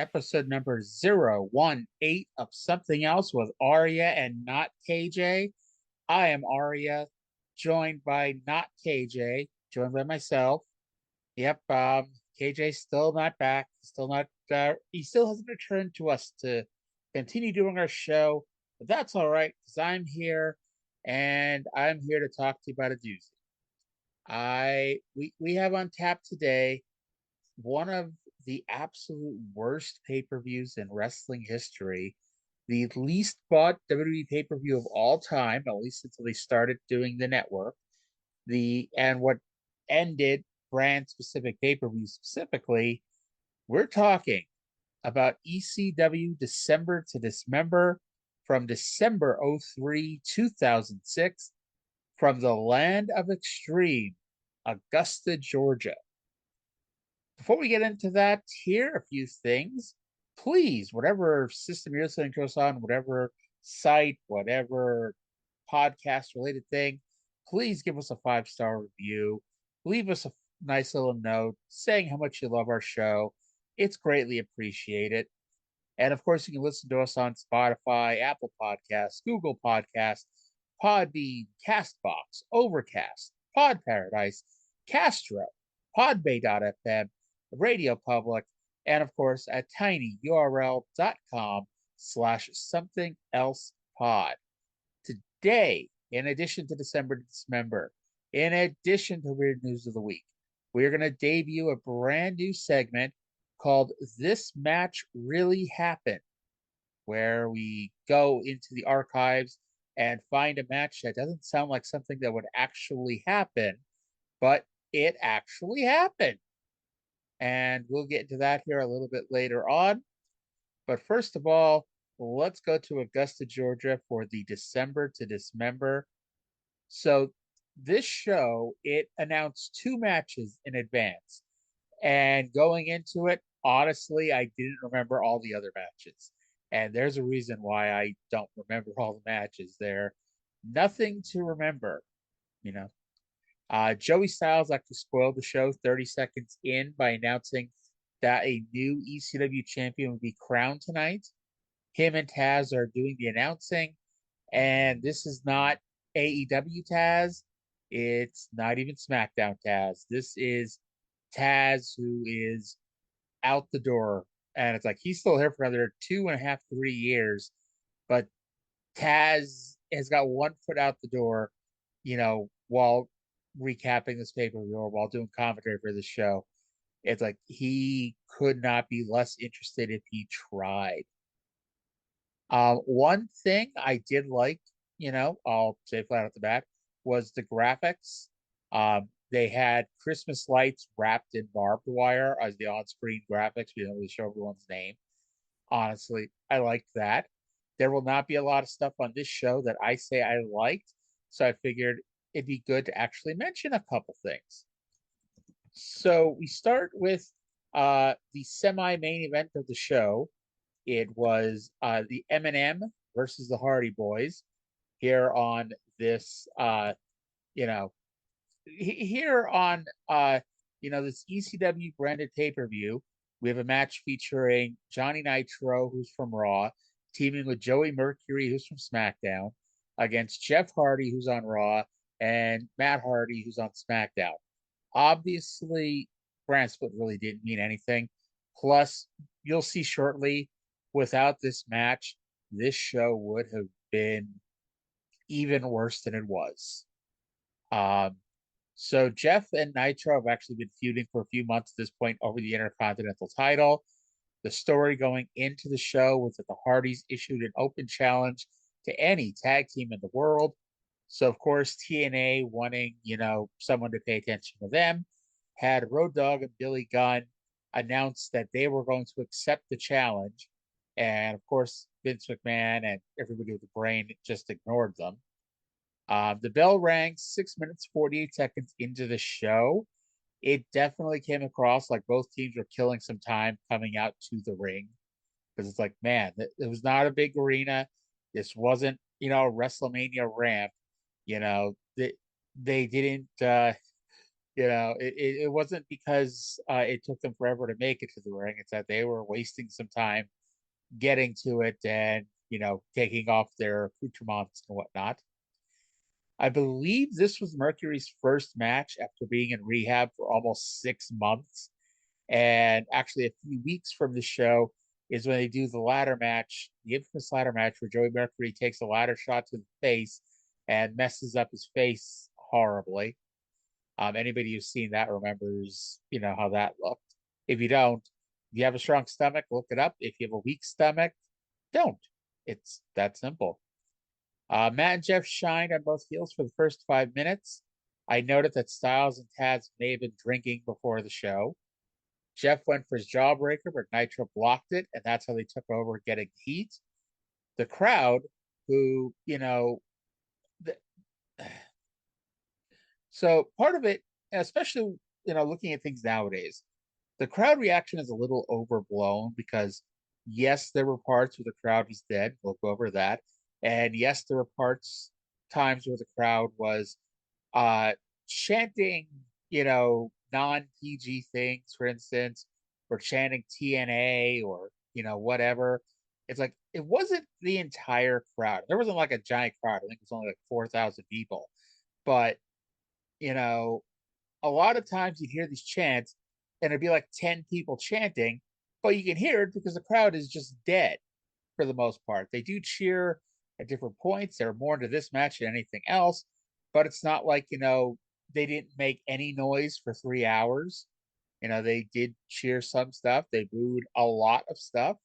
episode number 018 of Something Else with Arya and not KJ. I am Arya, joined by not KJ, joined by myself. Yep, KJ's still not back. Still not. He still hasn't returned to us to continue doing our show, but that's all right because I'm here, and I'm here to talk to you about a doozy. We have on tap today one of the absolute worst pay-per-views in wrestling history, the least bought WWE pay-per-view of all time, at least until they started doing the network. What ended brand specific pay-per-views specifically, we're talking about ECW December to Dismember from December 03, 2006, from the land of extreme, Augusta, Georgia. Before we get into that, here are a few things. Please, whatever system you're listening to us on, whatever site, whatever podcast related thing, please give us a 5-star review. Leave us a nice little note saying how much you love our show. It's greatly appreciated. And of course, you can listen to us on Spotify, Apple Podcasts, Google Podcasts, Podbean, Castbox, Overcast, Pod Paradise, Castro, Podbay.fm, Radio Public, and of course at tinyurl.com/something else pod. Today, in addition to December to Dismember, in addition to Weird News of the Week, we're going to debut a brand new segment called This Match Really Happened, where we go into the archives and find a match that doesn't sound like something that would actually happen, but it actually happened. And we'll get into that here a little bit later on. But first of all, let's go to Augusta, Georgia for the December to Dismember. So this show, it announced two matches in advance. And going into it, honestly, I didn't remember all the other matches. And there's a reason why I don't remember all the matches there. Nothing to remember, you know. Joey Styles actually spoiled the show 30 seconds in by announcing that a new ECW champion would be crowned tonight. Him and Taz are doing the announcing, and this is not AEW Taz. It's not even SmackDown Taz. This is Taz who is out the door, and it's like he's still here for another 2.5, 3 years, but Taz has got one foot out the door, while recapping this pay-per-view or while doing commentary for the show. It's like he could not be less interested if he tried. One thing I did like, I'll say flat out the bat, was the graphics. They had Christmas lights wrapped in barbed wire as the on-screen graphics. We don't really show everyone's name. Honestly, I liked that. There will not be a lot of stuff on this show that I say I liked, so I figured it'd be good to actually mention a couple things. So we start with the semi-main event of the show. It was the M&M versus the Hardy Boys here on this, here on, this ECW branded pay-per-view. We have a match featuring Johnny Nitro, who's from Raw, teaming with Joey Mercury, who's from SmackDown, against Jeff Hardy, who's on Raw, and Matt Hardy, who's on SmackDown. Obviously, brand split really didn't mean anything. Plus, you'll see shortly, without this match, this show would have been even worse than it was. So Jeff and Nitro have actually been feuding for a few months at this point over the Intercontinental title. The story going into the show was that the Hardys issued an open challenge to any tag team in the world. So, of course, TNA wanting, someone to pay attention to them, had Road Dogg and Billy Gunn announce that they were going to accept the challenge. And, of course, Vince McMahon and everybody with the brain just ignored them. The bell rang 6 minutes, 48 seconds into the show. It definitely came across like both teams were killing some time coming out to the ring. Because it's like, man, it was not a big arena. This wasn't, a WrestleMania ramp. They didn't, It wasn't because it took them forever to make it to the ring. It's that they were wasting some time getting to it and, taking off their accoutrements and whatnot. I believe this was Mercury's first match after being in rehab for almost 6 months. And actually, a few weeks from the show is when they do the ladder match, the infamous ladder match, where Joey Mercury takes a ladder shot to the face and messes up his face horribly. Anybody who's seen that remembers, how that looked. If you don't, if you have a strong stomach, look it up. If you have a weak stomach, don't. It's that simple. Matt and Jeff shined on both heels for the first 5 minutes. I noted that Styles and Taz may have been drinking before the show. Jeff went for his jawbreaker, but Nitro blocked it, and that's how they took over getting heat. The crowd, who, the, so part of it, especially, looking at things nowadays, the crowd reaction is a little overblown because, yes, there were parts where the crowd was dead. We'll go over that. And yes, there were times where the crowd was uh, chanting, non PG things, for instance, or chanting TNA or, whatever. It's like, it wasn't the entire crowd. There wasn't like a giant crowd. I think it was only like 4,000 people. But, you know, a lot of times you'd hear these chants and it'd be like 10 people chanting, but you can hear it because the crowd is just dead for the most part. They do cheer at different points. They're more into this match than anything else, but it's not like, they didn't make any noise for 3 hours. They did cheer some stuff. They booed a lot of stuff.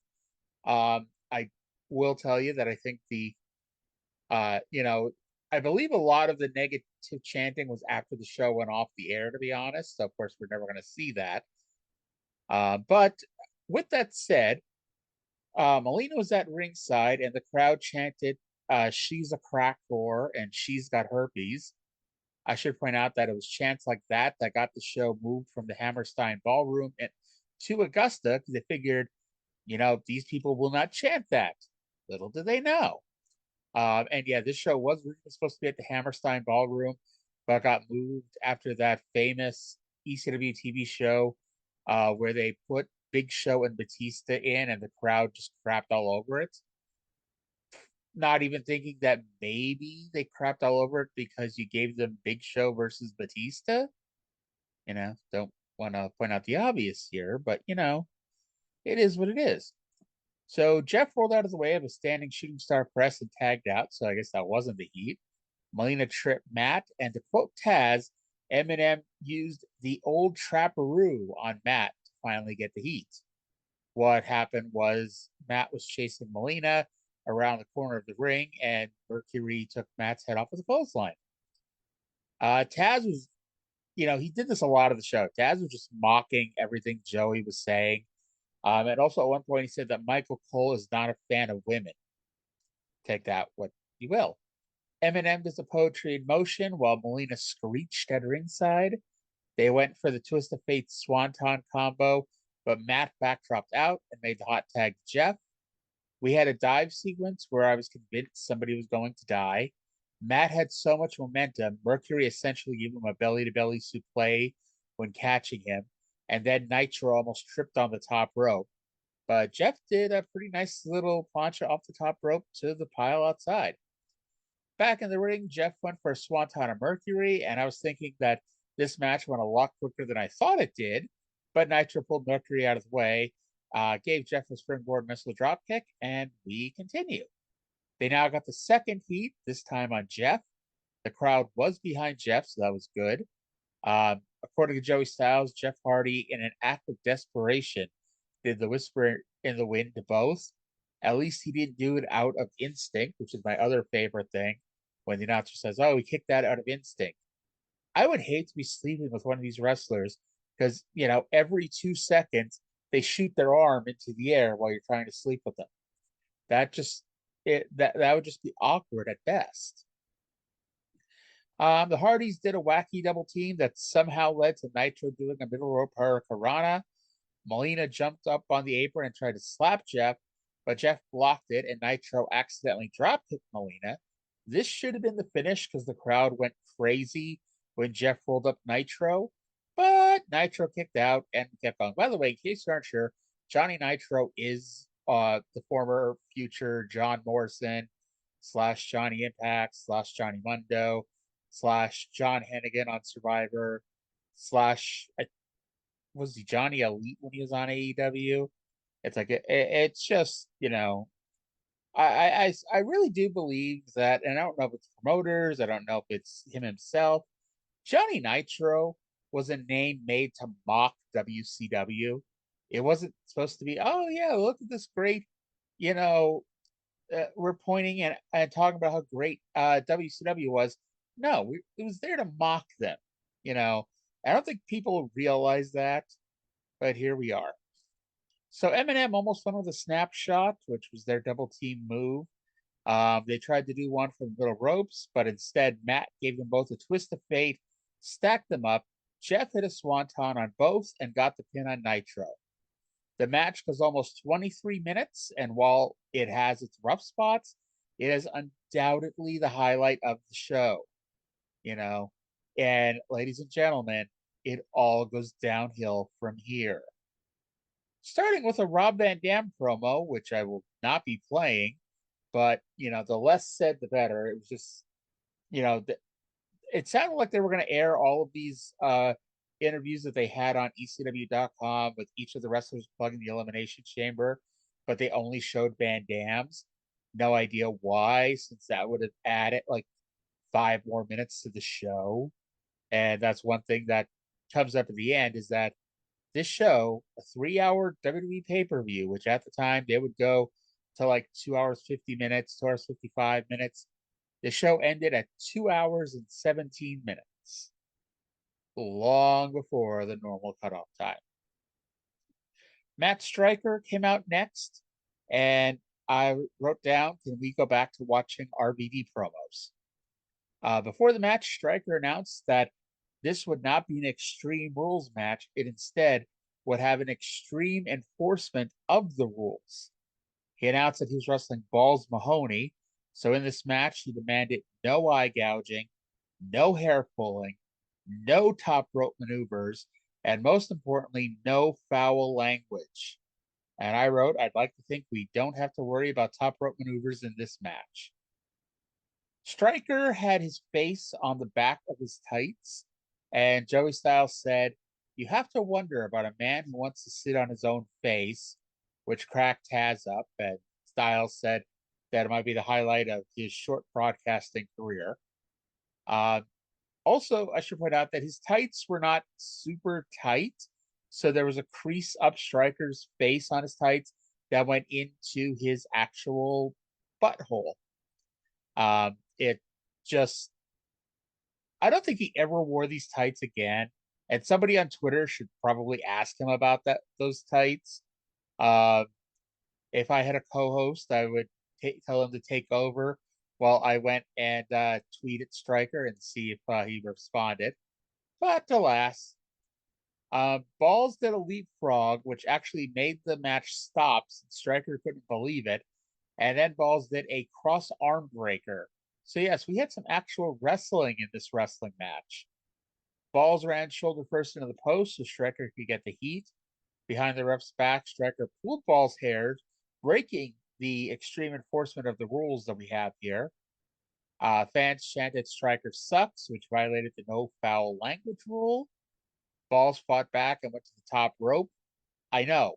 I will tell you that I think uh, you know, I believe a lot of the negative chanting was after the show went off the air, to be honest. So, of course, we're never going to see that. But with that said, Melina was at ringside and the crowd chanted, she's a crack whore and she's got herpes. I should point out that it was chants like that that got the show moved from the Hammerstein Ballroom to Augusta because they figured, these people will not chant that. Little did they know. And yeah, this show was originally supposed to be at the Hammerstein Ballroom, but got moved after that famous ECW TV show where they put Big Show and Batista in, and the crowd just crapped all over it. Not even thinking that maybe they crapped all over it because you gave them Big Show versus Batista. Don't want to point out the obvious here, but it is what it is. So Jeff rolled out of the way of a standing shooting star press and tagged out, so I guess that wasn't the heat. Melina tripped Matt, and to quote Taz, Eminem used the old trapperoo on Matt to finally get the heat. What happened was Matt was chasing Melina around the corner of the ring, and Mercury took Matt's head off with a clothesline. Taz was, he did this a lot of the show. Taz was just mocking everything Joey was saying. And also at one point he said that Michael Cole is not a fan of women. Take that what you will. Eminem does the poetry in motion while Melina screeched at ringside. They went for the Twist of Fate Swanton combo, but Matt backdropped out and made the hot tag to Jeff. We had a dive sequence where I was convinced somebody was going to die. Matt had so much momentum, Mercury essentially gave him a belly-to-belly suplex when catching him, and then Nitro almost tripped on the top rope. But Jeff did a pretty nice little plancha off the top rope to the pile outside. Back in the ring, Jeff went for a Swanton of Mercury, and I was thinking that this match went a lot quicker than I thought it did, but Nitro pulled Mercury out of the way, gave Jeff a springboard missile dropkick, and we continue. They now got the second heat, this time on Jeff. The crowd was behind Jeff, so that was good. According to Joey Styles, Jeff Hardy, in an act of desperation, did the whisper in the wind to both. At least he didn't do it out of instinct, which is my other favorite thing. When the announcer says, "Oh, he kicked that out of instinct." I would hate to be sleeping with one of these wrestlers because, every 2 seconds they shoot their arm into the air while you're trying to sleep with them. That would just be awkward at best. The Hardys did a wacky double team that somehow led to Nitro doing a middle rope hurricanrana. Melina jumped up on the apron and tried to slap Jeff, but Jeff blocked it, and Nitro accidentally drop kicked Melina. This should have been the finish because the crowd went crazy when Jeff rolled up Nitro, But Nitro kicked out and kept going. By the way, in case you aren't sure, Johnny Nitro is the former future John Morrison slash Johnny Impact slash Johnny Mundo slash John Hennigan on Survivor slash was he Johnny Elite when he was on AEW? It's like it's just I really do believe that, and I don't know if it's promoters, I don't know if it's him himself. Johnny Nitro was a name made to mock WCW. It wasn't supposed to be, oh yeah, look at this great, you know, we're pointing and talking about how great WCW was. No, it was there to mock them. You know, I don't think people realize that, but here we are. So Eminem almost won with a snapshot, which was their double team move. They tried to do one from the middle ropes, but instead Matt gave them both a twist of fate, stacked them up. Jeff hit a swanton on both and got the pin on Nitro. The match goes almost 23 minutes, and while it has its rough spots, it is undoubtedly the highlight of the show. You know, and ladies and gentlemen, it all goes downhill from here. Starting with a Rob Van Dam promo, which I will not be playing, but the less said, the better. It was just, it sounded like they were going to air all of these interviews that they had on ECW.com with each of the wrestlers plugging the Elimination Chamber, but they only showed Van Dam's. No idea why, since that would have added like 5 more minutes to the show. And that's one thing that comes up at the end is that this show, a 3-hour WWE pay-per-view, which at the time they would go to like 2 hours 50 minutes, 2 hours 55 minutes. The show ended at 2 hours and 17 minutes, long before the normal cutoff time. Matt Striker came out next, and I wrote down, can we go back to watching RVD promos? Before the match, Striker announced that this would not be an Extreme Rules match. It instead would have an extreme enforcement of the rules. He announced that he was wrestling Balls Mahoney. So in this match, he demanded no eye gouging, no hair pulling, no top rope maneuvers, and most importantly, no foul language. And I wrote, I'd like to think we don't have to worry about top rope maneuvers in this match. Striker had his face on the back of his tights, and Joey Styles said, "You have to wonder about a man who wants to sit on his own face," which cracked Taz up, and Styles said that it might be the highlight of his short broadcasting career. Also, I should point out that his tights were not super tight, so there was a crease up Striker's face on his tights that went into his actual butthole. It just, I don't think he ever wore these tights again. And somebody on Twitter should probably ask him about those tights. Uh, if I had a co-host, I would tell him to take over while I went and tweeted Striker and see if he responded. But alas, Balls did a leapfrog, which actually made the match stop since Striker couldn't believe it. And then Balls did a cross arm breaker. So yes, we had some actual wrestling in this wrestling match. Balls ran shoulder first into the post so Striker could get the heat. Behind the ref's back, Striker pulled Balls' hair, breaking the extreme enforcement of the rules that we have here. Fans chanted Striker sucks, which violated the no foul language rule. Balls fought back and went to the top rope. I know,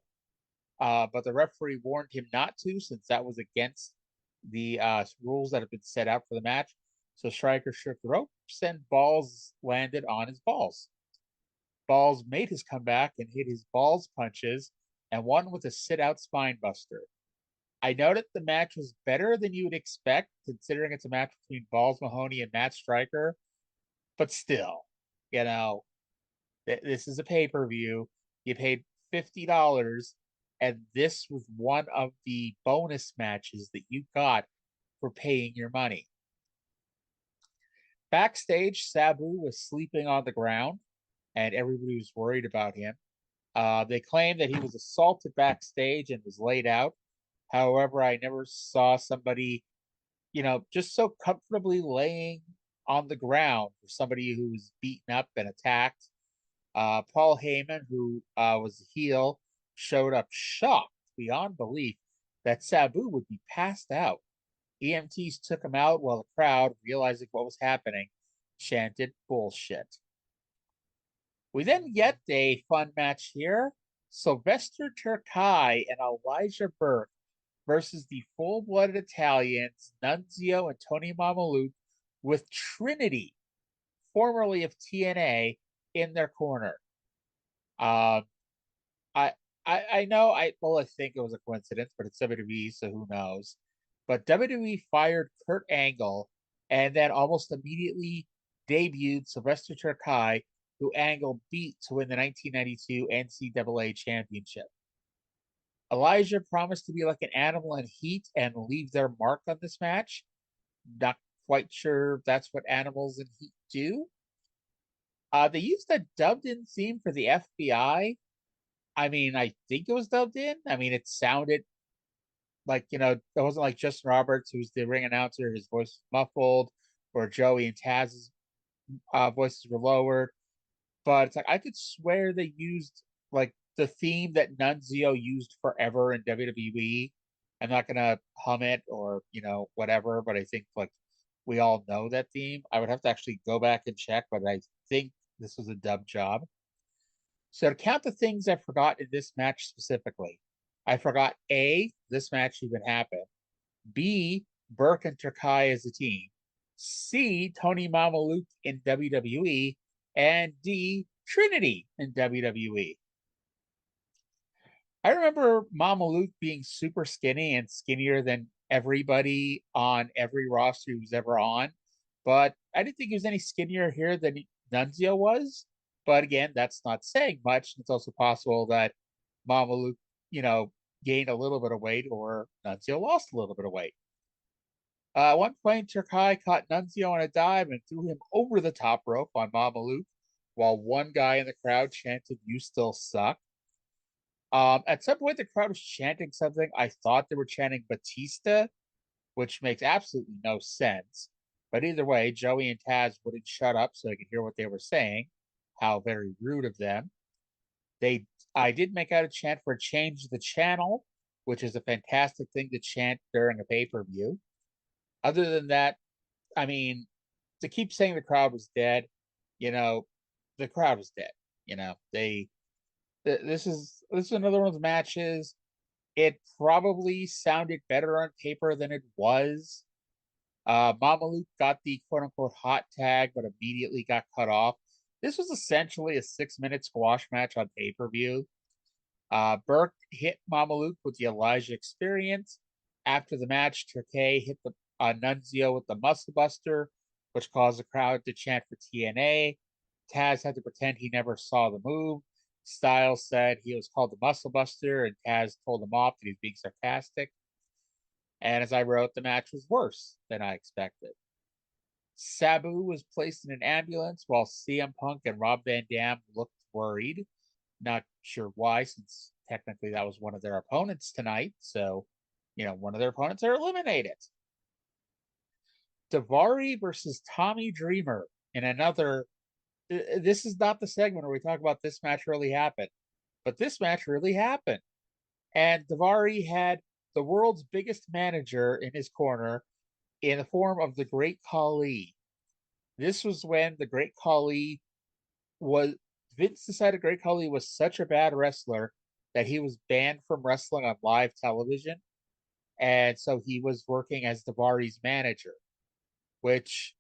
but the referee warned him not to, since that was against the rules that have been set out for the match. So Striker shook the ropes and Balls landed on his balls. Balls made his comeback and hit his balls punches and won with a sit-out spine buster. I noted the match was better than you would expect, considering it's a match between Balls Mahoney and Matt Striker. But still, this is a pay-per-view. You paid $50, and this was one of the bonus matches that you got for paying your money. Backstage, Sabu was sleeping on the ground, and everybody was worried about him. They claimed that he was assaulted backstage and was laid out. However, I never saw somebody, just so comfortably laying on the ground for somebody who was beaten up and attacked. Paul Heyman, who was the heel, showed up shocked beyond belief that Sabu would be passed out. EMTs took him out while the crowd, realizing what was happening, chanted bullshit. We then get a fun match here. Sylvester Terkay and Elijah Burke versus the full-blooded Italians, Nunzio and Tony Mamaluke, with Trinity, formerly of TNA, in their corner. Um, I, I know I think it was a coincidence, but it's WWE, so who knows? But WWE fired Kurt Angle, and then almost immediately debuted Sylvester Terkay, who Angle beat to win the 1992 NCAA Championship. Elijah promised to be like an animal in heat and leave their mark on this match. Not quite sure that's what animals in heat do. They used a dubbed-in theme for the FBI. I mean, I think it was dubbed in. I mean, it sounded like, it wasn't like Justin Roberts, who's the ring announcer, his voice was muffled, or Joey and Taz's voices were lowered. But it's like, I could swear they used like the theme that Nunzio used forever in WWE. I'm not gonna hum it or whatever, but I think like we all know that theme. I would have to actually go back and check, but I think this was a dub job. So to count the things I forgot in this match specifically, I forgot A, this match even happened. B, Burke and Terkay as a team. C, Tony Mamaluke in WWE. And D, Trinity in WWE. I remember Mamaluke being super skinny and skinnier than everybody on every roster he was ever on. But I didn't think he was any skinnier here than Nunzio was. But again, that's not saying much. It's also possible that Mamaluke, gained a little bit of weight or Nunzio lost a little bit of weight. At one point, Terkay caught Nunzio on a dive and threw him over the top rope on Mamaluke, while one guy in the crowd chanted, "You still suck." At some point, the crowd was chanting something. I thought they were chanting Batista, which makes absolutely no sense. But either way, Joey and Taz wouldn't shut up so I could hear what they were saying. How very rude of them. I did make out a chant for Change the Channel, which is a fantastic thing to chant during a pay-per-view. Other than that, I mean, to keep saying the crowd was dead, the crowd was dead. This is another one of the matches. It probably sounded better on paper than it was. Mamaluke got the quote unquote hot tag, but immediately got cut off. This was essentially a 6-minute squash match on pay per view. Burke hit Mamaluke with the Elijah experience. After the match, Terkay hit the Nunzio with the Muscle Buster, which caused the crowd to chant for TNA. Taz had to pretend he never saw the move. Styles said he was called the Muscle Buster, and Taz told him off that he was being sarcastic. And as I wrote, the match was worse than I expected. Sabu was placed in an ambulance while CM Punk and Rob Van Dam looked worried. Not sure why, since technically that was one of their opponents tonight. So, one of their opponents are eliminated. Daivari versus Tommy Dreamer in another. This is not the segment where we talk about this match really happened, but this match really happened. And Daivari had the world's biggest manager in his corner in the form of the Great Khali. This was when the Great Khali was. Vince decided Great Khali was such a bad wrestler that he was banned from wrestling on live television. And so he was working as Daivari's manager, which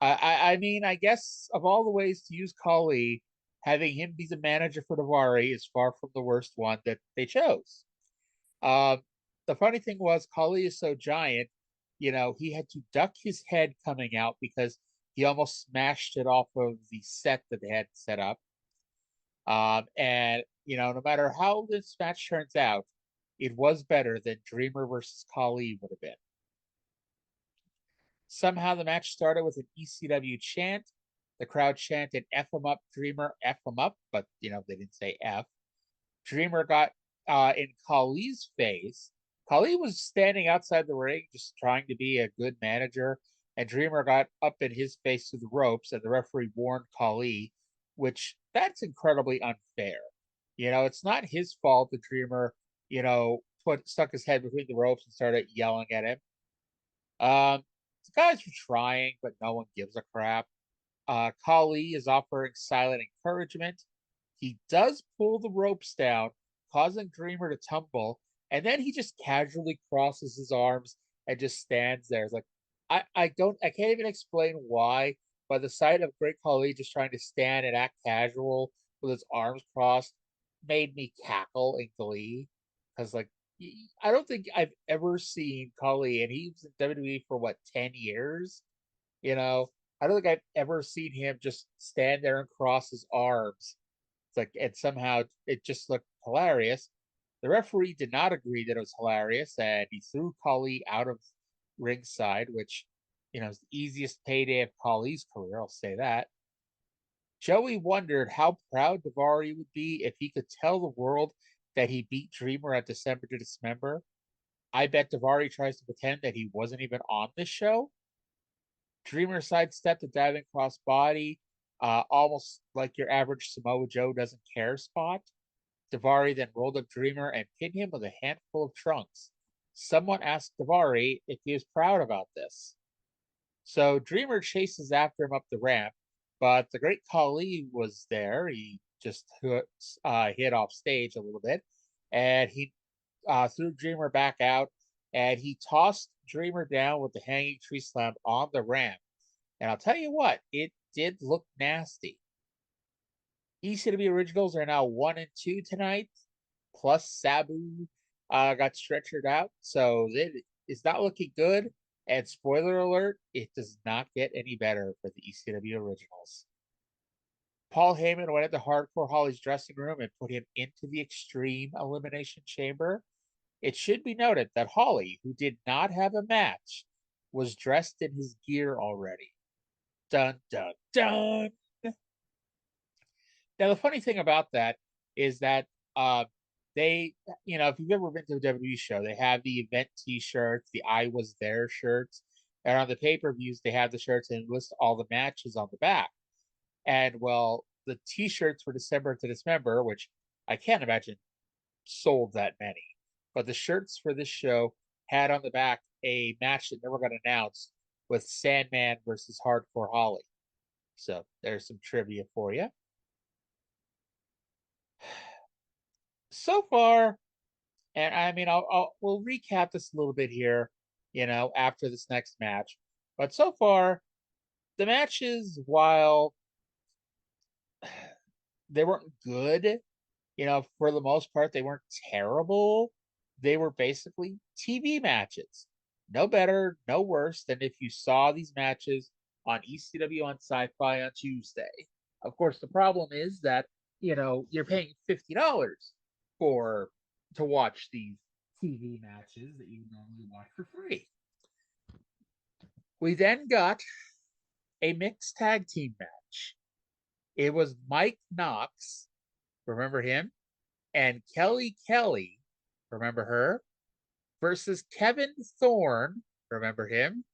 I mean, I guess of all the ways to use Khali, having him be the manager for Daivari is far from the worst one that they chose. Um, the funny thing was, Khali is so giant, he had to duck his head coming out because he almost smashed it off of the set that they had set up. And no matter how this match turns out, it was better than Dreamer versus Khali would have been. Somehow the match started with an ECW chant. The crowd chanted "F him up, Dreamer, F him up," but they didn't say F. Dreamer got in Khali's face. Khali was standing outside the ring, just trying to be a good manager, and Dreamer got up in his face to the ropes, and the referee warned Khali, which that's incredibly unfair. It's not his fault the Dreamer, stuck his head between the ropes and started yelling at him. The guys were trying, but no one gives a crap. Kali is offering silent encouragement. He does pull the ropes down, causing Dreamer to tumble, and then he just casually crosses his arms and just stands there. It's like I can't even explain why, but the sight of Great Khali just trying to stand and act casual with his arms crossed made me cackle in glee. Because I don't think I've ever seen Khali, and he was in WWE for what, 10 years? You know, I don't think I've ever seen him just stand there and cross his arms. It's like, and somehow it just looked hilarious. The referee did not agree that it was hilarious, and he threw Khali out of ringside, which, is the easiest payday of Khali's career, I'll say that. Joey wondered how proud Daivari would be if he could tell the world that he beat Dreamer at December to Dismember. I bet Daivari tries to pretend that he wasn't even on this show. Dreamer sidestepped a diving crossbody, almost like your average Samoa Joe doesn't care spot. Daivari then rolled up Dreamer and pinned him with a handful of trunks. Someone asked Daivari if he was proud about this. So Dreamer chases after him up the ramp, but the Great Khali was there. He just hit off stage a little bit, and he threw Dreamer back out, and he tossed Dreamer down with the hanging tree slam on the ramp. And I'll tell you what, it did look nasty. ECW Originals are now 1-2 tonight, plus Sabu got stretchered out, so it is not looking good. And spoiler alert, it does not get any better for the ECW Originals. Paul Heyman went into Hardcore Holly's dressing room and put him into the Extreme Elimination Chamber. It should be noted that Holly, who did not have a match, was dressed in his gear already. Dun, dun, dun. Now, the funny thing about that is that they, if you've ever been to a WWE show, they have the event T-shirts, the "I Was There" shirts, and on the pay-per-views they have the shirts and list all the matches on the back. And well, the T-shirts for December to Dismember, which I can't imagine sold that many, but the shirts for this show had on the back a match that never got announced with Sandman versus Hardcore Holly. So there's some trivia for you. So far, and I mean, we'll recap this a little bit here, after this next match. But so far, the matches, while they weren't good, for the most part, they weren't terrible. They were basically TV matches. No better, no worse than if you saw these matches on ECW on Sci-Fi on Tuesday. Of course, the problem is that, you're paying $50 to watch these TV matches that you normally watch for free. We then got a mixed tag team match. It was Mike Knox, remember him, and Kelly Kelly, remember her, versus Kevin Thorne, remember him,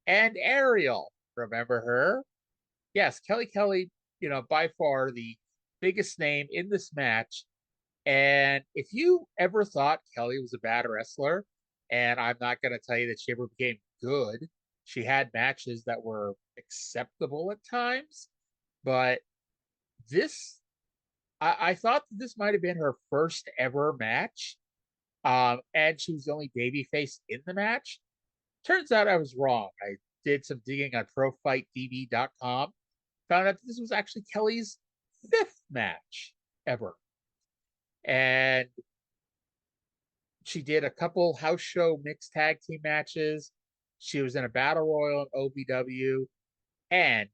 and Ariel, remember her. Yes, Kelly Kelly, by far the biggest name in this match. And if you ever thought Kelly was a bad wrestler, and I'm not going to tell you that she ever became good, she had matches that were acceptable at times, but this, I thought that this might have been her first ever match, and she was the only babyface in the match. Turns out I was wrong. I did some digging on ProFightDB.com, found out that this was actually Kelly's 5th match ever. And she did a couple house show mixed tag team matches. She was in a battle royal in OVW. And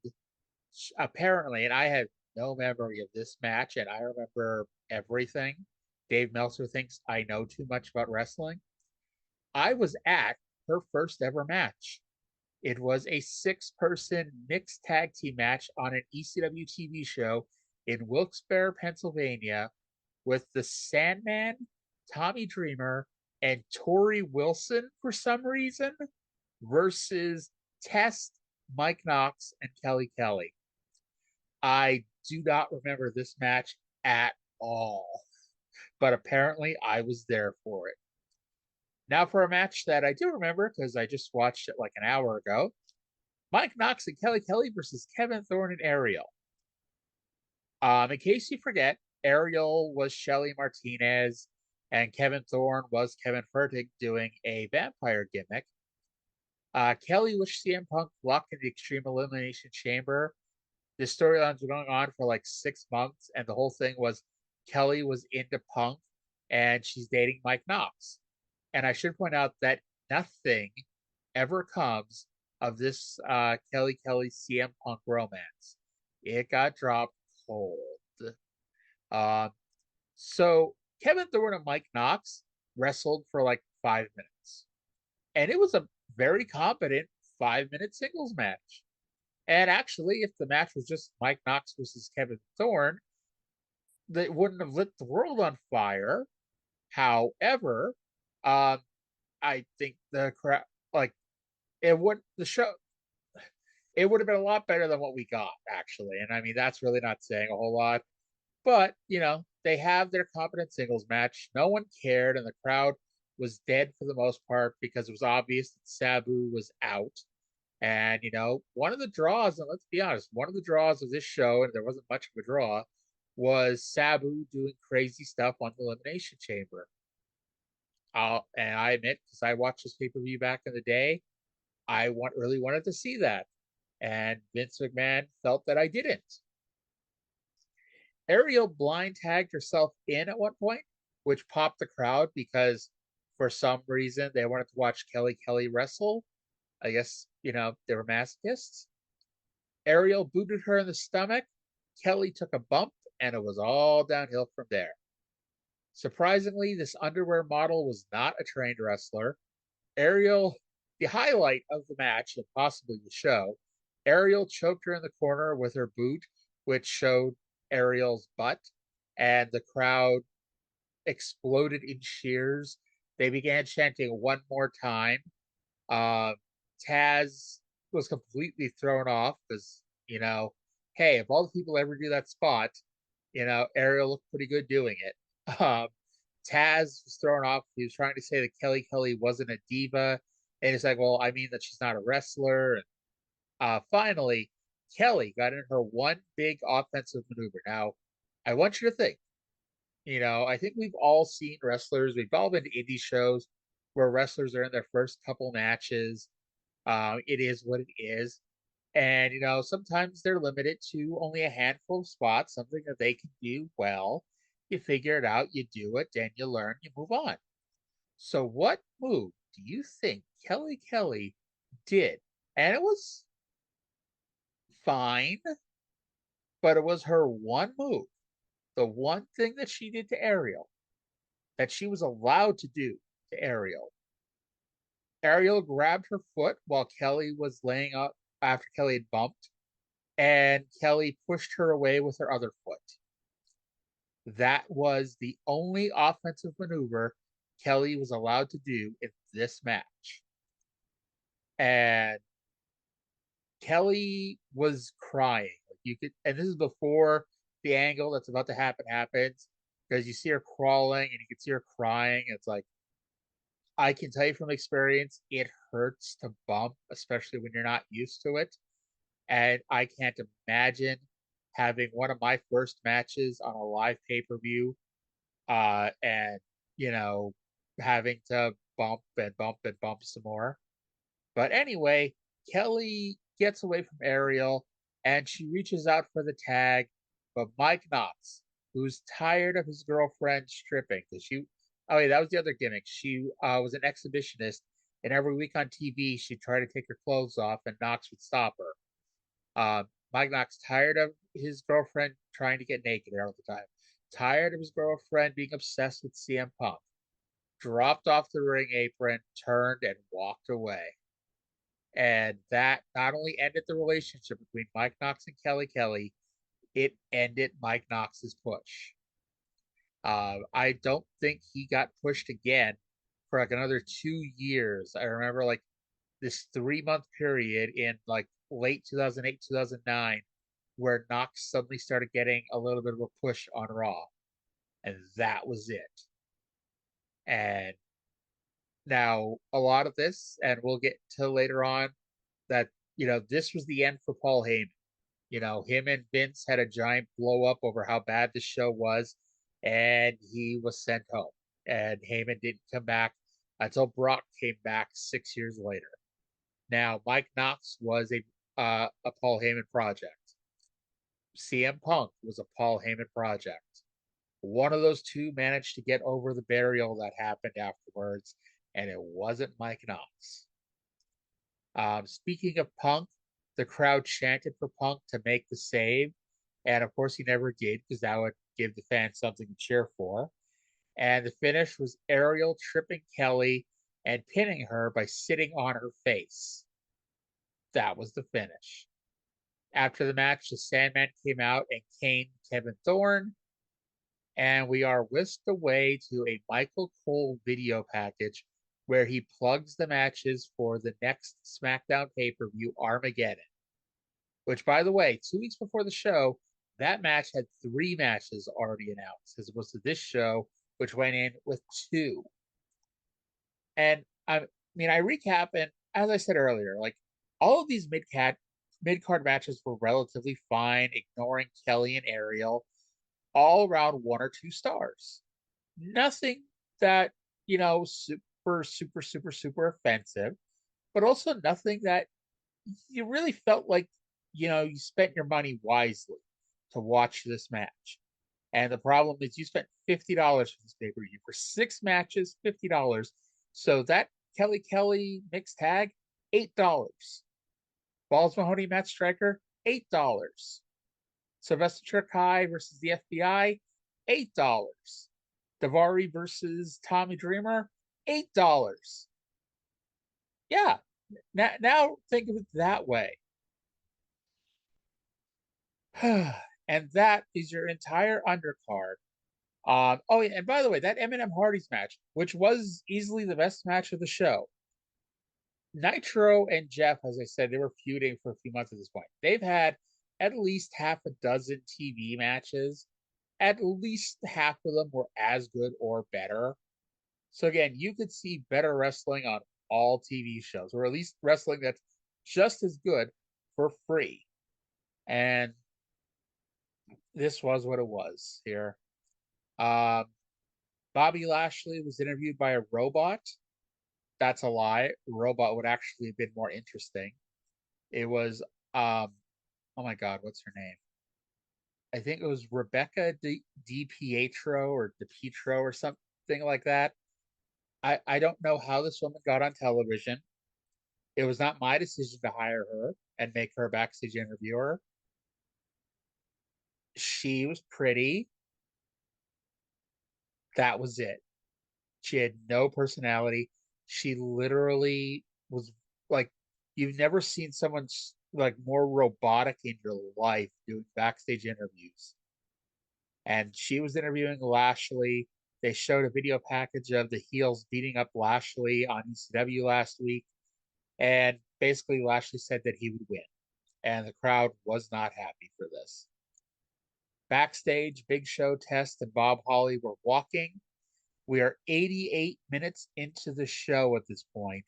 apparently, and I have no memory of this match, and I remember everything. Dave Meltzer thinks I know too much about wrestling. I was at her first ever match. It was a 6-person mixed tag team match on an ECW TV show in Wilkes-Barre, Pennsylvania, with the Sandman, Tommy Dreamer, and Tori Wilson for some reason, versus Test, Mike Knox, and Kelly Kelly. I do not remember this match at all, but apparently I was there for it. Now for a match that I do remember because I just watched it like an hour ago. Mike Knox and Kelly Kelly versus Kevin Thorne and Ariel. In case you forget, Ariel was Shelly Martinez and Kevin Thorne was Kevin Furtick doing a vampire gimmick. Kelly was CM Punk locked in the Extreme Elimination Chamber. The storylines were going on for like 6 months, and the whole thing was Kelly was into Punk and she's dating Mike Knox. And I should point out that nothing ever comes of this Kelly Kelly CM Punk romance. It got dropped cold. Uh, so Kevin Thorne and Mike Knox wrestled for like 5 minutes, and it was a very competent 5 minute singles match. And actually, if the match was just Mike Knox versus Kevin Thorne, they wouldn't have lit the world on fire. However, um, I think the crowd, like, it would the show, it would have been a lot better than what we got actually. And I mean, that's really not saying a whole lot. But they have their competent singles match. No one cared, and the crowd was dead for the most part because it was obvious that Sabu was out. And one of the draws, and let's be honest, one of the draws of this show, and there wasn't much of a draw, was Sabu doing crazy stuff on the Elimination Chamber. And I admit, because I watched this pay-per-view back in the day, really wanted to see that. And Vince McMahon felt that I didn't. Ariel blind tagged herself in at one point, which popped the crowd because for some reason they wanted to watch Kelly Kelly wrestle. I guess, they were masochists. Ariel booted her in the stomach. Kelly took a bump, and it was all downhill from there. Surprisingly, this underwear model was not a trained wrestler. Ariel, the highlight of the match and possibly the show, Ariel choked her in the corner with her boot, which showed Ariel's butt, and the crowd exploded in cheers. They began chanting one more time. Taz was completely thrown off because, hey, if all the people ever do that spot, Ariel looked pretty good doing it. Taz was thrown off. He was trying to say that Kelly Kelly wasn't a diva. And it's like, well, I mean that she's not a wrestler. And finally, Kelly got in her one big offensive maneuver. Now, I want you to think, I think we've all seen wrestlers, we've all been to indie shows where wrestlers are in their first couple matches. It is what it is. And, sometimes they're limited to only a handful of spots, something that they can do well. You figure it out, you do it, and you learn, you move on. So, what move do you think Kelly Kelly did? And it was fine, but it was her one move, the one thing that she did to Ariel, that she was allowed to do to Ariel. Ariel grabbed her foot while Kelly was laying up after Kelly had bumped, and Kelly pushed her away with her other foot. That was the only offensive maneuver Kelly was allowed to do in this match. And Kelly was crying. And this is before the angle that's about to happen happens, because you see her crawling and you can see her crying. And it's like, I can tell you from experience, it hurts to bump, especially when you're not used to it. And I can't imagine having one of my first matches on a live pay-per-view, and having to bump and bump and bump some more. But anyway, Kelly gets away from Ariel and she reaches out for the tag, but Mike Knox, who's tired of his girlfriend stripping, because oh yeah, that was the other gimmick. She was an exhibitionist, and every week on TV she'd try to take her clothes off, and Knox would stop her. Mike Knox, tired of his girlfriend trying to get naked all the time, tired of his girlfriend being obsessed with CM Punk, dropped off the ring apron, turned, and walked away. And that not only ended the relationship between Mike Knox and Kelly Kelly, it ended Mike Knox's push. I don't think he got pushed again for like another 2 years. I remember like this 3 month period in like late 2008, 2009 where Knox suddenly started getting a little bit of a push on Raw, and that was it. And now a lot of this, and we'll get to later on, that this was the end for Paul Heyman. Him and Vince had a giant blow up over how bad the show was, and he was sent home. And Heyman didn't come back until Brock came back 6 years later. Now, Mike Knox was a Paul Heyman project. CM Punk was a Paul Heyman project. One of those two managed to get over the burial that happened afterwards, and it wasn't Mike Knox. Speaking of Punk, the crowd chanted for Punk to make the save, and of course he never did, because that would give the fans something to cheer for. And the finish was Ariel tripping Kelly and pinning her by sitting on her face. That was the finish. After the match, the Sandman came out and caned Kevin Thorne, and we are whisked away to a Michael Cole video package where he plugs the matches for the next SmackDown pay-per-view, Armageddon. Which, by the way, 2 weeks before the show, that match had 3 matches already announced, as opposed to this show, which went in with 2. And I recap, and as I said earlier, like all of these mid-card matches were relatively fine, ignoring Kelly and Ariel, all around 1 or 2 stars. Nothing that, super offensive, but also nothing that you really felt like, you spent your money wisely to watch this match. And the problem is you spent $50 for this pay-per-view for 6 matches, $50. So that Kelly mixed tag, $8. Balls Mahoney, Matt Striker, $8. Sylvester Terkay versus the FBI, $8. Davari versus Tommy Dreamer, $8. Yeah. Now think of it that way. And that is your entire undercard. Oh, yeah, and by the way, that Eminem Hardy's match, which was easily the best match of the show. Nitro and Jeff, as I said, they were feuding for a few months at this point. They've had at least half a dozen TV matches. At least half of them were as good or better. So again, you could see better wrestling on all TV shows, or at least wrestling that's just as good for free. And this was what it was here. Bobby Lashley was interviewed by a robot. That's a lie. A robot would actually have been more interesting. It was, oh my God, what's her name? I think it was Rebecca Di Pietro or DiPietro or something like that. I don't know how this woman got on television. It was not my decision to hire her and make her a backstage interviewer. She was pretty. That was it. She had no personality. She literally was like, you've never seen someone like more robotic in your life doing backstage interviews. And she was interviewing Lashley. They showed a video package of the heels beating up Lashley on ECW last week. And basically, Lashley said that he would win. And the crowd was not happy for this. Backstage, Big Show, Test, and Bob Holly were walking. We are 88 minutes into the show at this point,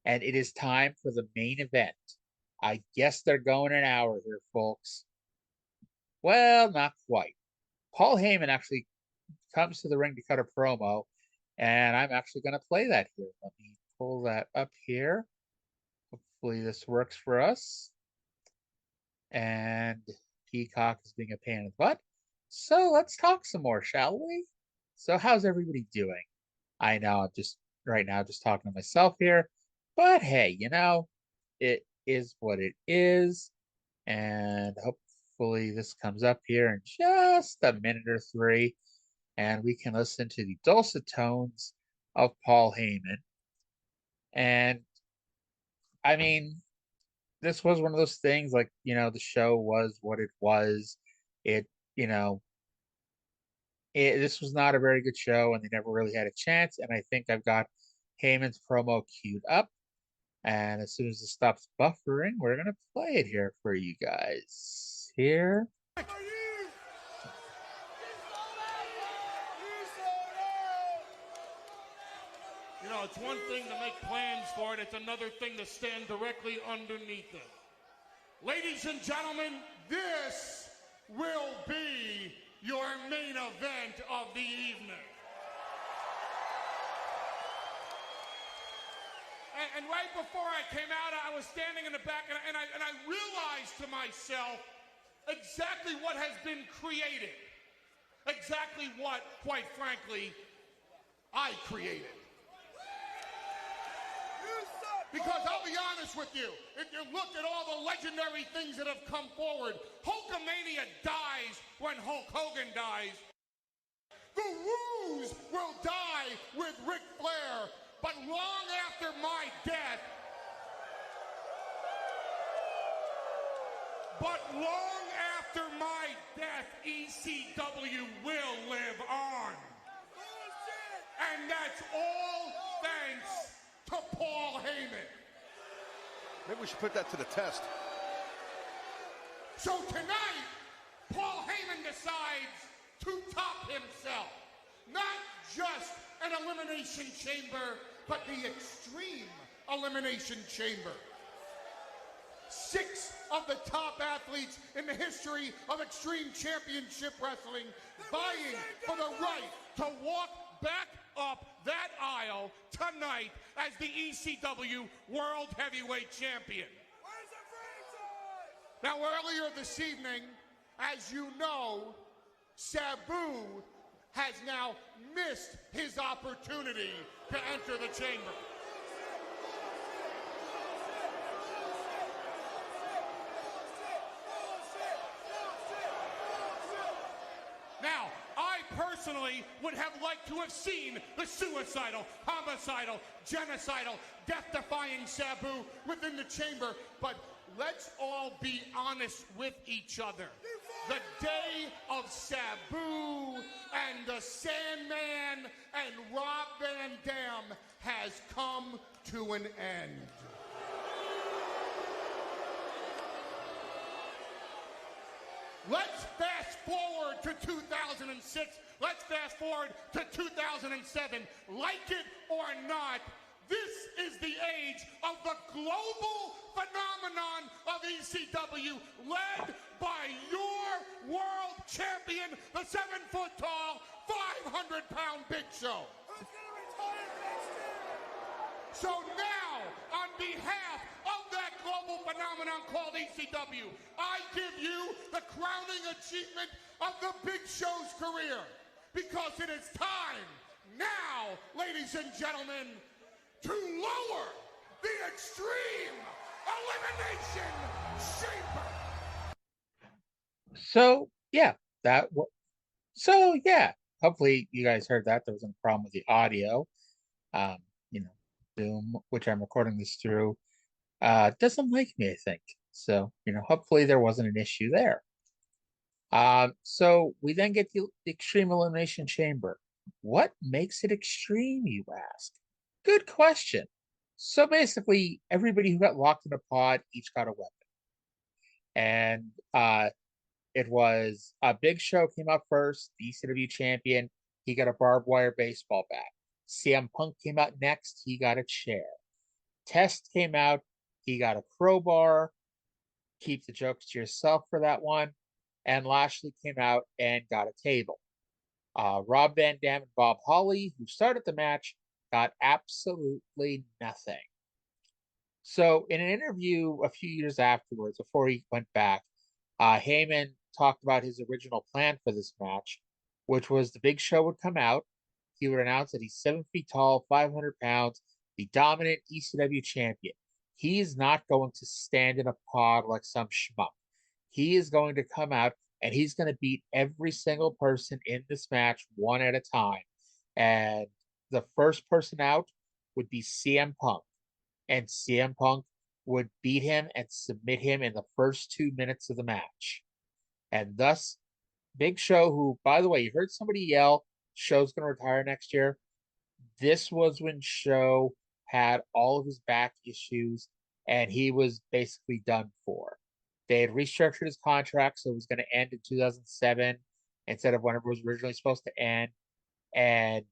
and it is time for the main event. I guess they're going an hour here, folks. Well, not quite. Paul Heyman actually comes to the ring to cut a promo, and I'm actually going to play that here. Let me pull that up here. Hopefully this works for us. And Peacock is being a pain in the butt. So let's talk some more, shall we? So how's everybody doing? I know I'm just right now just talking to myself here, but hey, it is what it is. And hopefully this comes up here in just a minute or 3, and we can listen to the dulcet tones of Paul Heyman. And I mean, this was one of those things like, the show was what it was. It, this was not a very good show, and they never really had a chance. And I think I've got Heyman's promo queued up. And as soon as it stops buffering, we're going to play it here for you guys. here. You know, it's one thing to make plans for it, it's another thing to stand directly underneath it. Ladies and gentlemen, this will be your main event of the evening. And right before I came out, I was standing in the back, and I realized to myself exactly what has been created. Exactly what, quite frankly, I created. Because I'll be honest with you, if you look at all the legendary things that have come forward, Hulkamania dies when Hulk Hogan dies. The Woos will die with Ric Flair, but long after my death, ECW will live on. And that's all thanks to Paul Heyman. Maybe we should put that to the test. So tonight, Paul Heyman decides to top himself. Not just an elimination chamber, but the extreme elimination chamber. 6 of the top athletes in the history of Extreme Championship Wrestling vying for the right to walk back up that aisle tonight as the ECW World Heavyweight Champion. Now, earlier this evening, as you know, Sabu has now missed his opportunity to enter the chamber. Now, I personally would have liked to have seen the suicidal, homicidal, genocidal, death-defying Sabu within the chamber, but let's all be honest with each other. The day of Sabu and the Sandman and Rob Van Dam has come to an end. Let's fast forward to 2006. Let's fast forward to 2007. Like it or not, this is the age of the global phenomenon of ECW, led by your world champion, the 7-foot-tall, 500-pound Big Show. Who's gonna retire next year? So now, on behalf of that global phenomenon called ECW, I give you the crowning achievement of the Big Show's career, because it is time now, ladies and gentlemen, to lower the Extreme Elimination Chamber. So yeah, hopefully you guys heard that. There was no problem with the audio. Zoom, which I'm recording this through, doesn't like me, I think. So, hopefully there wasn't an issue there. So we then get the Extreme Elimination Chamber. What makes it extreme, you ask? Good question. So basically, everybody who got locked in a pod each got a weapon. And it was a Big Show came up first, the ECW champion. He got a barbed wire baseball bat. CM Punk came out next. He got a chair. Test came out. He got a crowbar. Keep the jokes to yourself for that one. And Lashley came out and got a table. Rob Van Dam and Bob Holly, who started the match, got absolutely nothing. So in an interview a few years afterwards, before he went back, Heyman talked about his original plan for this match, which was the Big Show would come out. He would announce that he's 7 feet tall, 500 pounds, the dominant ECW champion. He is not going to stand in a pod like some schmuck. He is going to come out and he's going to beat every single person in this match one at a time. And the first person out would be CM Punk. And CM Punk would beat him and submit him in the first 2 minutes of the match. And thus, Big Show, who, by the way, you heard somebody yell, Show's going to retire next year. This was when Show had all of his back issues and he was basically done for. They had restructured his contract, so it was going to end in 2007 instead of when it was originally supposed to end. And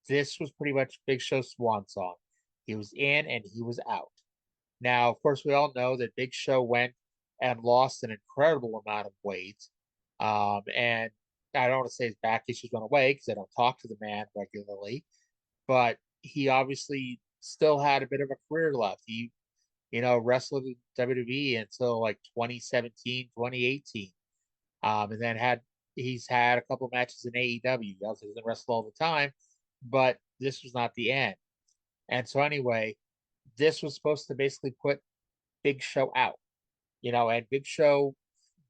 this was pretty much Big Show's swan song. He was in and he was out. Now, of course, we all know that Big Show went and lost an incredible amount of weight. And I don't want to say his back issues went away because I don't talk to the man regularly, but he obviously still had a bit of a career left. He, wrestled in WWE until like 2017, 2018. And then he's had a couple of matches in AEW. He also doesn't wrestle all the time, but this was not the end. And so anyway, this was supposed to basically put Big Show out, and Big Show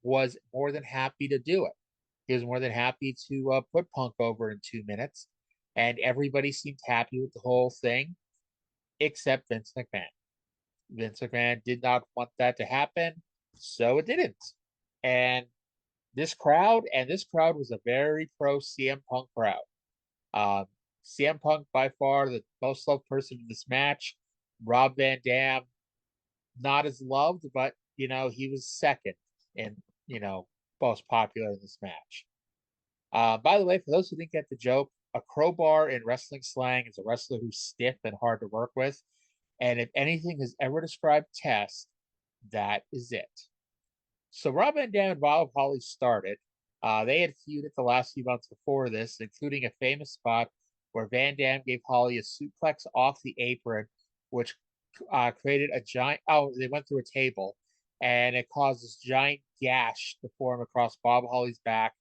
was more than happy to do it. He was more than happy to put Punk over in 2 minutes, and everybody seemed happy with the whole thing, except Vince McMahon. Vince McMahon did not want that to happen, so it didn't. And this crowd was a very pro CM Punk crowd. Um, CM Punk by far the most loved person in this match. Rob Van Dam, not as loved, but he was second and most popular in this match. By the way, for those who didn't get the joke, a crowbar in wrestling slang is a wrestler who's stiff and hard to work with. And if anything has ever described Test, that is it. So Rob Van Dam and Bob Holly started. They had feuded the last few months before this, including a famous spot where Van Dam gave Holly a suplex off the apron, which created a giant. Oh, they went through a table, and it caused this giant gash to form across Bob Holly's back,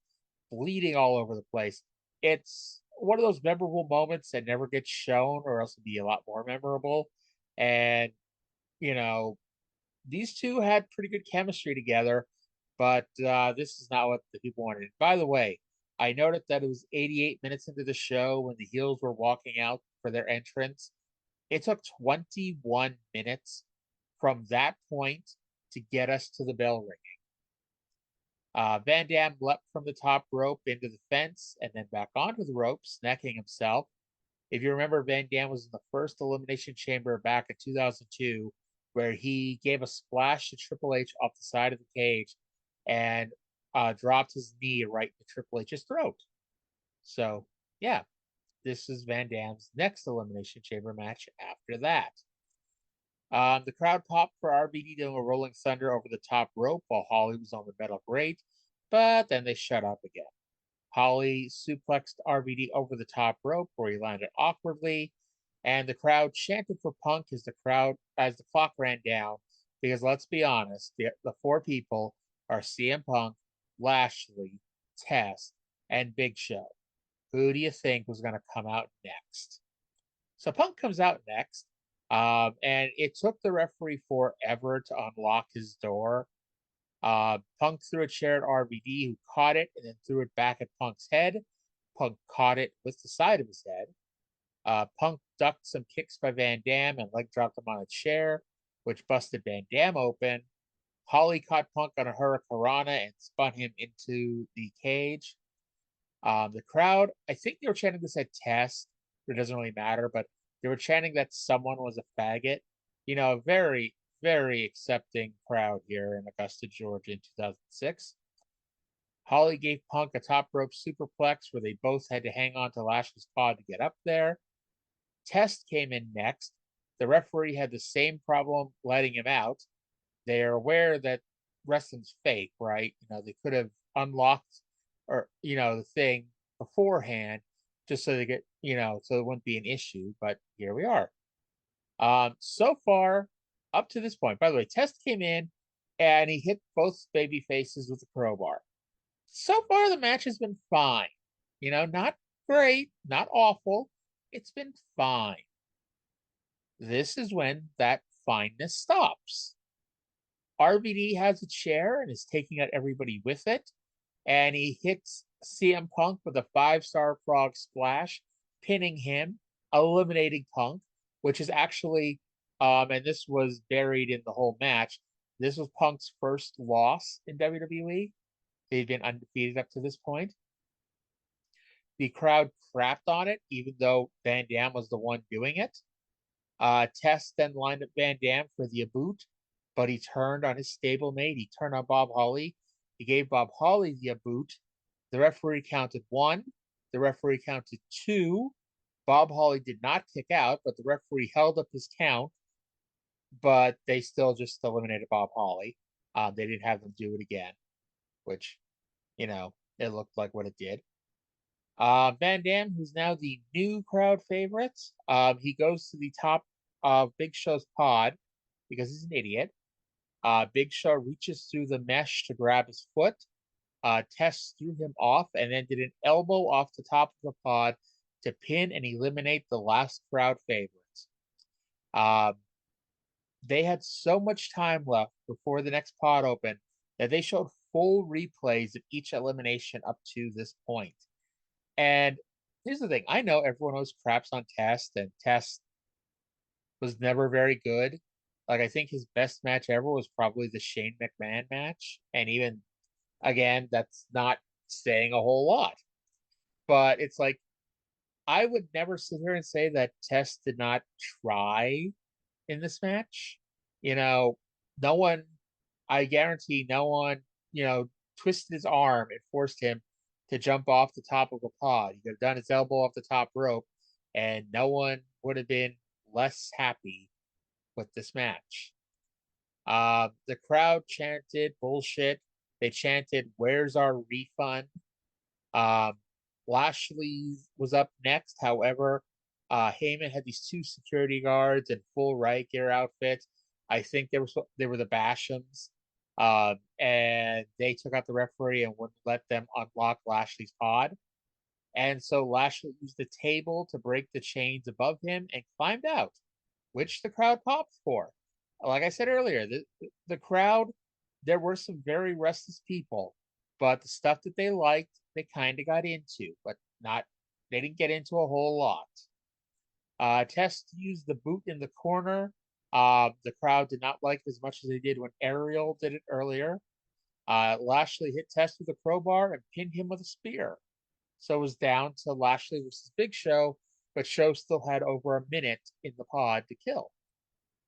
bleeding all over the place. It's one of those memorable moments that never gets shown, or else it'd be a lot more memorable. And you know, these two had pretty good chemistry together, but this is not what the people wanted. By the way, I noted that it was 88 minutes into the show when the heels were walking out for their entrance. It took 21 minutes from that point to get us to the bell ringing. Van Dam leapt from the top rope into the fence and then back onto the rope, snacking himself. If you remember, Van Dam was in the first Elimination Chamber back in 2002, where he gave a splash to Triple H off the side of the cage and dropped his knee right in Triple H's throat. So, yeah, this is Van Dam's next Elimination Chamber match after that. The crowd popped for RVD doing a rolling thunder over the top rope while Holly was on the metal grate, but then they shut up again. Holly suplexed RVD over the top rope where he landed awkwardly, and the crowd chanted for Punk as the clock ran down. Because let's be honest, the four people are CM Punk, Lashley, Test, and Big Show. Who do you think was going to come out next? So Punk comes out next, and it took the referee forever to unlock his door. Punk threw a chair at RVD, who caught it and then threw it back at Punk's head. Punk caught it with the side of his head. Punk ducked some kicks by Van Dam and leg dropped him on a chair, which busted Van Dam open. Holly caught Punk on a hurricanrana and spun him into the cage. The crowd, I think they were chanting this at Test. It doesn't really matter, but they were chanting that someone was a faggot. Very, very accepting crowd here in Augusta, Georgia in 2006. Holly gave Punk a top rope superplex where they both had to hang on to Lashley's paw to get up there. Test came in next. The referee had the same problem letting him out. They are aware that wrestling's fake, right? They could have unlocked the thing beforehand just so they get, so it wouldn't be an issue, but here we are. So far, up to this point, by the way, Test came in and he hit both baby faces with a crowbar. So far, the match has been fine. Not great, not awful. It's been fine. This is when that fineness stops. RVD has a chair and is taking out everybody with it, and he hits CM Punk with a 5-star frog splash, pinning him, eliminating Punk, which is actually, and this was buried in the whole match, this was Punk's first loss in WWE. They'd been undefeated up to this point. The crowd crapped on it, even though Van Dam was the one doing it. Test then lined up Van Dam for the boot, but he turned on his stablemate. He turned on Bob Holly. He gave Bob Holly the boot. The referee counted 1. The referee counted 2. Bob Holly did not kick out, but the referee held up his count, but they still just eliminated Bob Holly. They didn't have them do it again, which, it looked like what it did. Van Dam, who's now the new crowd favorite, he goes to the top of Big Show's pod because he's an idiot. Big Show reaches through the mesh to grab his foot. Test threw him off and then did an elbow off the top of the pod to pin and eliminate the last crowd favorites. They had so much time left before the next pod opened that they showed full replays of each elimination up to this point. And here's the thing. I know everyone always craps on Test, and Test was never very good. Like, I think his best match ever was probably the Shane McMahon match. And even, again, that's not saying a whole lot. But it's like, I would never sit here and say that Test did not try in this match. No one, I guarantee no one, twisted his arm and forced him to jump off the top of a pod. He could have done his elbow off the top rope, and no one would have been less happy with this match. The crowd chanted bullshit. They chanted, "Where's our refund?" Lashley was up next. However, Heyman had these 2 security guards in full riot gear outfits. I think they were the Bashams. And they took out the referee and wouldn't let them unlock Lashley's pod. And so Lashley used the table to break the chains above him and climbed out, which the crowd popped for. Like I said earlier, the crowd, there were some very restless people, but the stuff that they liked, they kind of got into, but they didn't get into a whole lot. Test used the boot in the corner. The crowd did not like it as much as they did when Ariel did it earlier. Lashley hit Test with a crowbar and pinned him with a spear. So it was down to Lashley versus Big Show, but Show still had over a minute in the pod to kill.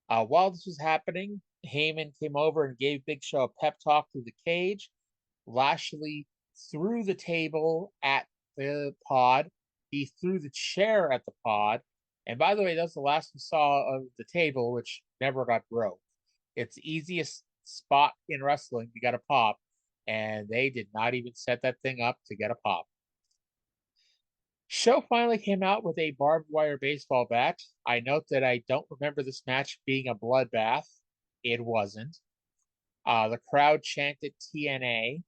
While this was happening, Heyman came over and gave Big Show a pep talk through the cage. Lashley threw the table at the pod. He threw the chair at the pod. And by the way, that's the last we saw of the table, which never got broke. It's the easiest spot in wrestling to get a pop, and they did not even set that thing up to get a pop. Show finally came out with a barbed wire baseball bat. I note that I don't remember this match being a bloodbath. It wasn't. The crowd chanted TNA.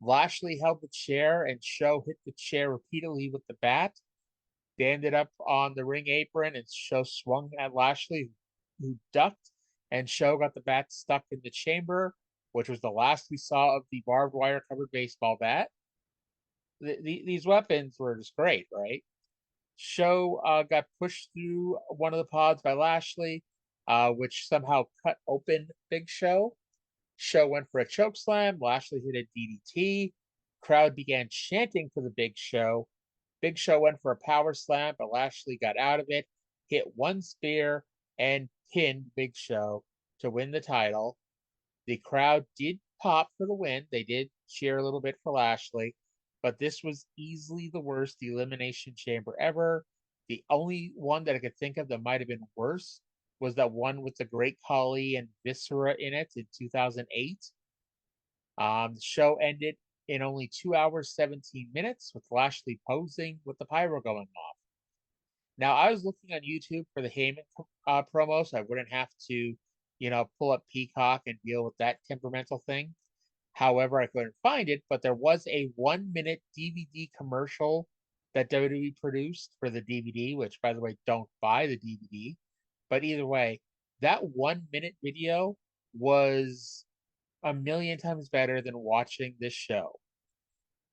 Lashley held the chair, and Show hit the chair repeatedly with the bat. They ended up on the ring apron, and Show swung at Lashley, who ducked, and Show got the bat stuck in the chamber, which was the last we saw of the barbed wire covered baseball bat. These weapons were just great, right? Show got pushed through one of the pods by Lashley, which somehow cut open Big Show. Show went for a choke slam. Lashley hit a DDT. Crowd began chanting for the Big Show. Big Show went for a power slam, but Lashley got out of it, hit one spear, and pinned Big Show to win the title. The crowd did pop for the win. They did cheer a little bit for Lashley, but this was easily the worst Elimination Chamber ever. The only one that I could think of that might have been worse was that one with the Great Khali and Viscera in it in 2008. The show ended in only 2 hours, 17 minutes, with Lashley posing with the pyro going off. Now, I was looking on YouTube for the Heyman promo, so I wouldn't have to, pull up Peacock and deal with that temperamental thing. However, I couldn't find it, but there was a 1-minute DVD commercial that WWE produced for the DVD, which, by the way, don't buy the DVD. But either way, that 1-minute video was a million times better than watching this show.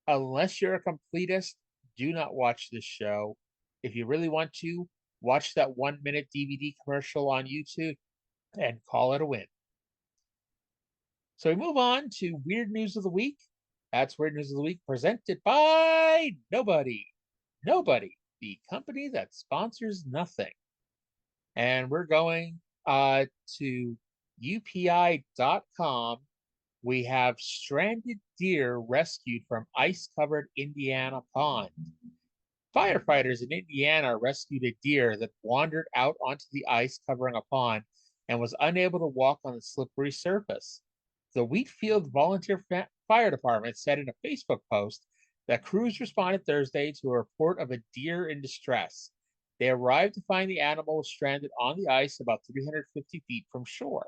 Unless you're a completist, do not watch this show. If you really want to, watch that 1-minute DVD commercial on YouTube and call it a win. So we move on to Weird News of the Week. That's Weird News of the Week presented by Nobody. Nobody, the company that sponsors nothing. And we're going to UPI.com, we have stranded deer rescued from ice-covered Indiana pond. Firefighters in Indiana rescued a deer that wandered out onto the ice covering a pond and was unable to walk on the slippery surface. The Wheatfield Volunteer Fire Department said in a Facebook post that crews responded Thursday to a report of a deer in distress. They arrived to find the animal was stranded on the ice about 350 feet from shore.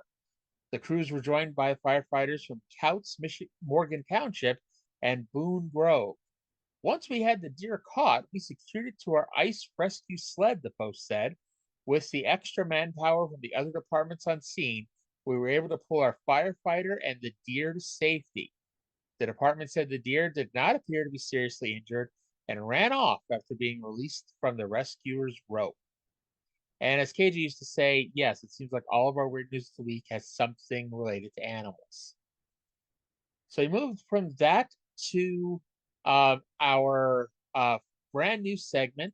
The crews were joined by firefighters from Couts, Morgan Township, and Boone Grove. Once we had the deer caught, we secured it to our ice rescue sled, the post said. With the extra manpower from the other departments on scene, we were able to pull our firefighter and the deer to safety. The department said the deer did not appear to be seriously injured and ran off after being released from the rescuer's rope. And as KJ used to say, yes, it seems like all of our weird news of the week has something related to animals. So we moved from that to our brand new segment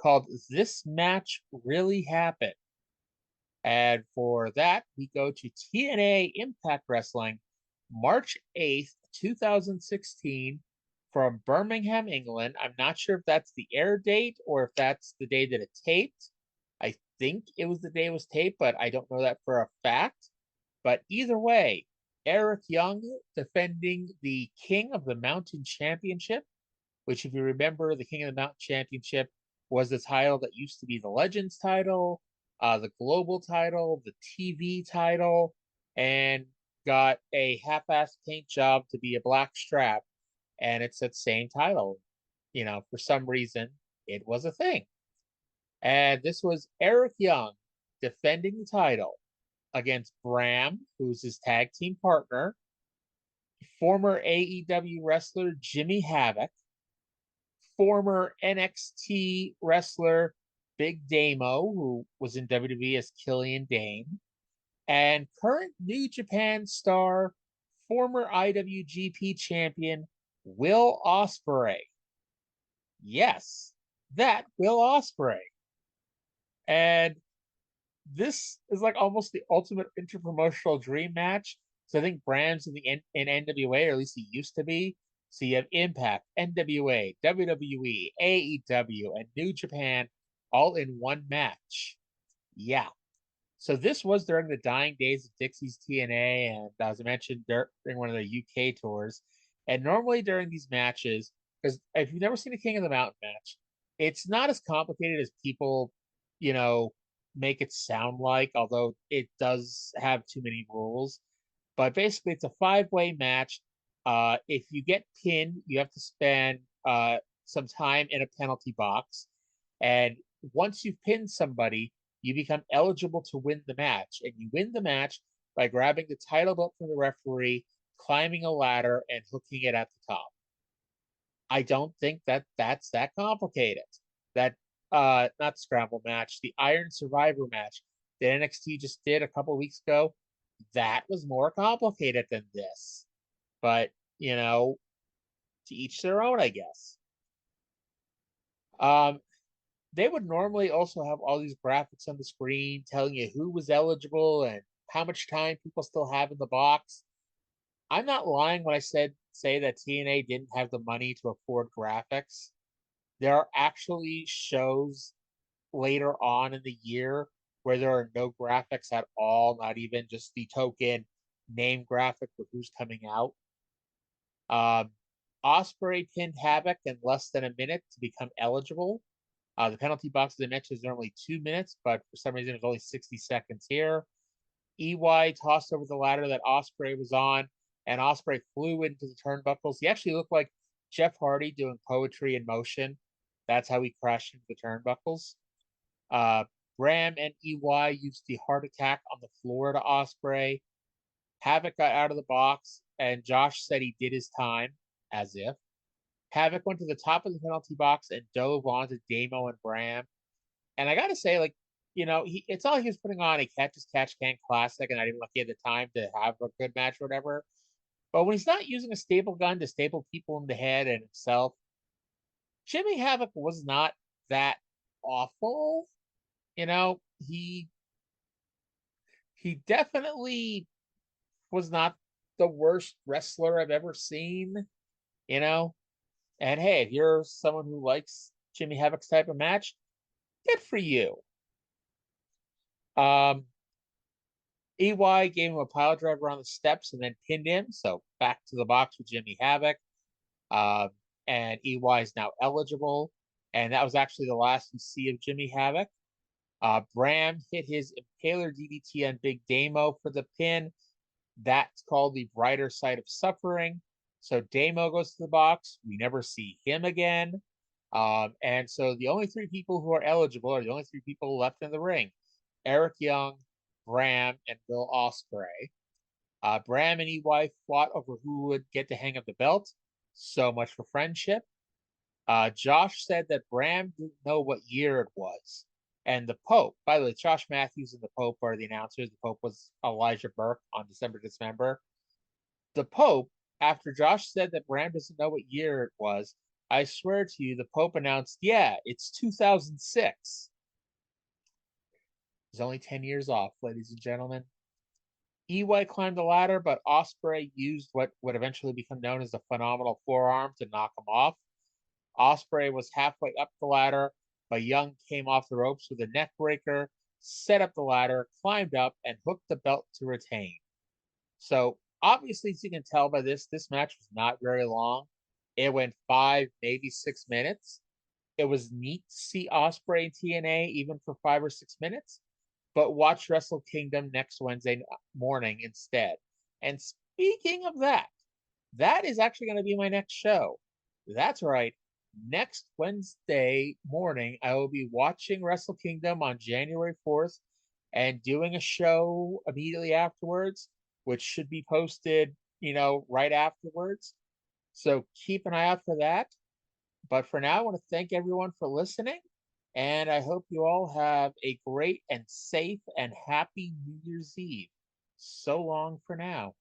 called This Match Really Happened. And for that, we go to TNA Impact Wrestling, March 8th, 2016, from Birmingham, England. I'm not sure if that's the air date or if that's the day that it taped. I think it was the day it was taped, but I don't know that for a fact. But either way, Eric Young defending the King of the Mountain Championship, which, if you remember, the King of the Mountain Championship was the title that used to be the Legends title, the Global title, the TV title, and got a half-assed paint job to be a black strap, and it's that same title. You know, for some reason, it was a thing. And this was Eric Young defending the title against Bram, who's his tag team partner, former AEW wrestler Jimmy Havoc, former NXT wrestler Big Damo, who was in WWE as Killian Dane, and current New Japan star, former IWGP champion Will Ospreay. Yes, that Will Ospreay. And this is like almost the ultimate interpromotional dream match. So I think Bram's in NWA, or at least he used to be. So you have Impact, NWA, WWE, AEW, and New Japan all in one match. Yeah. So this was during the dying days of Dixie's TNA, and as I mentioned, during one of the UK tours. And normally during these matches, because if you've never seen a King of the Mountain match, it's not as complicated as people, you know, make it sound like, although it does have too many rules. But basically, it's a five-way match. If you get pinned, you have to spend some time in a penalty box. And once you've pinned somebody, you become eligible to win the match. And you win the match by grabbing the title belt from the referee, climbing a ladder, and hooking it at the top. I don't think that's that complicated. That not scramble match, the Iron Survivor match that NXT just did a couple weeks ago, that was more complicated than this. But, you know, to each their own, I guess. They would normally also have all these graphics on the screen telling you who was eligible and how much time people still have in the box. I'm not lying when I say that TNA didn't have the money to afford graphics. There are actually shows later on in the year where there are no graphics at all, not even just the token name graphic for who's coming out. Ospreay pinned Havoc in less than a minute to become eligible. The penalty box, as I mentioned, is normally 2 minutes, but for some reason it's only 60 seconds here. EY tossed over the ladder that Ospreay was on, and Ospreay flew into the turnbuckles. He actually looked like Jeff Hardy doing poetry in motion. That's how he crashed into the turnbuckles. Bram and EY used the heart attack on the floor to Ospreay. Havoc got out of the box, and Josh said he did his time, as if. Havoc went to the top of the penalty box and dove onto Damo and Bram. And I gotta say, like, you know, it's not like he was putting on a catch as catch can classic, and I didn't like he had the time to have a good match or whatever. But when he's not using a staple gun to staple people in the head and himself, Jimmy Havoc was not that awful. You know, he He definitely was not the worst wrestler I've ever seen, you know? And hey, if you're someone who likes Jimmy Havoc's type of match, good for you. Um, EY gave him a pile driver on the steps and then pinned him. So back to the box with Jimmy Havoc. Um, and EY is now eligible. And that was actually the last we see of Jimmy Havoc. Bram hit his Impaler DDT on Big Damo for the pin. That's called the brighter side of suffering. So Damo goes to the box. We never see him again. And so the only three people who are eligible are the only three people left in the ring: Eric Young, Bram, and Will Ospreay. Bram and EY fought over who would get the hang of the belt. So much for friendship. Josh said that Bram didn't know what year it was. And the Pope, by the way, Josh Matthews and the Pope are the announcers. The Pope was Elijah Burke on Dismember. The Pope, after Josh said that Bram doesn't know what year it was, I swear to you, the Pope announced, yeah, it's 2006. He's only 10 years off, ladies and gentlemen. EY climbed the ladder, but Ospreay used what would eventually become known as the phenomenal forearm to knock him off. Ospreay was halfway up the ladder, but Young came off the ropes with a neck breaker, set up the ladder, climbed up, and hooked the belt to retain. So obviously, as you can tell by this match was not very long. It went 5, maybe 6 minutes. It was neat to see Ospreay and TNA even for 5 or 6 minutes, but watch Wrestle Kingdom next Wednesday morning instead. And speaking of that, that is actually going to be my next show. That's right. Next Wednesday morning, I will be watching Wrestle Kingdom on January 4th and doing a show immediately afterwards, which should be posted, right afterwards. So keep an eye out for that. But for now, I want to thank everyone for listening. And I hope you all have a great and safe and happy New Year's Eve. So long for now.